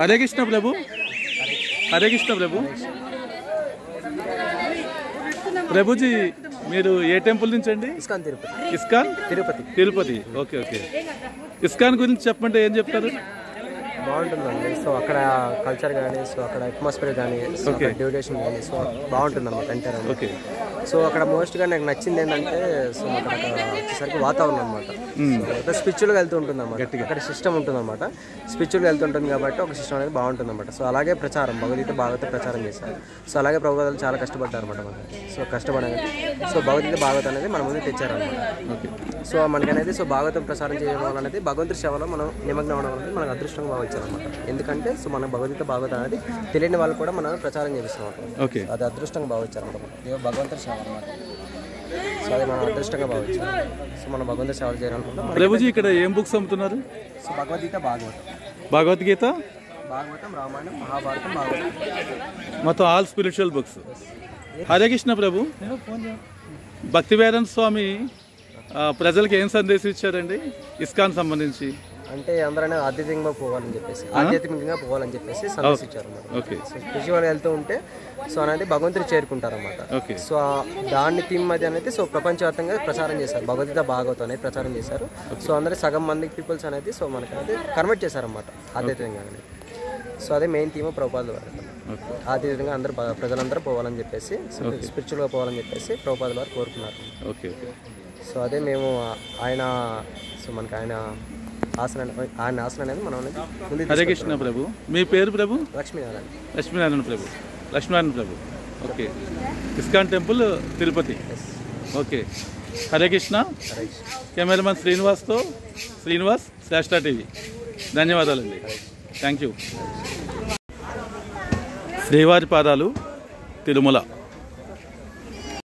హరే కృష్ణ ప్రభు. హరే కృష్ణ ప్రభు. ప్రభుజీ మీరు ఏ టెంపుల్ నుంచి అండి? ISKCON Tirupati. ISKCON Tirupati. Tirupati. Okay okay. ISKCON గురించి చెప్పంటే ఏం చెప్తారు? బాగుంటుందండి. సో అక్కడ కల్చర్ కానీ, సో అక్కడ అట్మాస్ఫియర్ కానీ, సో డ్యూరేషన్ కానీ, సో బాగుంటుంది అన్నమాట ఎంటర్. ఓకే. సో అక్కడ మోస్ట్గా నాకు నచ్చింది ఏంటంటే, సో అక్కడ వచ్చేసరికి వాతావరణం అనమాట. స్పిరిచువల్గా వెళ్తూ ఉంటుంది అన్నమాట. అక్కడ సిస్టమ్ ఉంటుంది అనమాట. స్పిరిచువల్గా వెళ్తుంటుంది కాబట్టి ఒక సిస్టమ్ అనేది బాగుంటుంది అనమాట. సో అలాగే ప్రచారం భగవద్గీత భాగవత ప్రచారం చేశారు. సో అలాగే ప్రభుత్వాలు చాలా కష్టపడ్డారు అనమాట మనకి. సో కష్టపడగా సో భగవద్గీత భాగవత అనేది మన ముందు తెచ్చారనమాట. ఓకే. సో మనకనేది సో భాగవతం ప్రచారం చేయడం వల్ల అనేది భగవంతుడి సేవలో మనం నిమగ్నం అవడం అనేది మనకు అదృష్టంగా భావించాలన్నమాట. ఎందుకంటే సో మన భగవద్గీత భాగవతం అనేది తెలియని వాళ్ళు కూడా మనం ప్రచారం చేపిస్తాం. ఓకే. అది అదృష్టంగా భావించాలన్నమాట. భగవంతుడి సేవ అనమాట. సో అది మనం అదృష్టంగా భావించాలి. సో మనం భగవంతుడి సేవ చేయాలనుకుంటాం. ప్రభుజీ ఇక్కడ ఏం బుక్స్ అమ్ముతున్నారు? సో భగవద్గీత భగవద్గీత, భాగవతం, రామాయణం, మహాభారతం, భాగవతం, మొత్తం all spiritual books. Hare Krishna Prabhu. Bhakti Vedanta స్వామి ప్రజలకు ఏం సందేశం ఇచ్చారండి ఇస్కాన్ సంబంధించి? అంటే అందరైనా ఆధ్యాత్మికంగా పోవాలని చెప్పేసి సందేశించారు. ఓకే. సో స్పిరిచువల్గా వెళ్తూ ఉంటే సో అనేది భగవంతుడు చేరుకుంటారన్నమాట. ఓకే. సో దాన్ని థీమ్ అది అనేది సో ప్రపంచవ్యాప్తంగా ప్రచారం చేశారు. భగవద్గీత భాగవతం అనేది ప్రచారం చేశారు. సో అందరూ సగం మంది పీపుల్స్ అనేది సో మనకి అనేది కన్వర్ట్ చేశారన్నమాట ఆధ్యాత్మికంగా అనేది. సో అదే మెయిన్ థీమ్ ప్రభుపాద వారు. ఆధ్యాత్మికంగా అందరూ ప్రజలందరూ పోవాలని చెప్పేసి, స్పిరిచువల్గా పోవాలని చెప్పేసి ప్రభుపాద వారు కోరుకున్నారు. ఓకే. సో అదే మేము ఆయన సో మనకి ఆయన ఆసన అనేది మనం అనేది. హరే కృష్ణ ప్రభు. మీ పేరు Prabhu? Lakshminarayana. Lakshminarayana Prabhu. Lakshminarayana Prabhu. Okay. ISKCON temple Tirupati. Okay. Hare Krishna. Cameraman శ్రీనివాస్తో శ్రీనివాస్, శ్రేష్ఠ టీవీ. ధన్యవాదాలండి. Thank you. శ్రీవారి పాదాలు తిరుమల.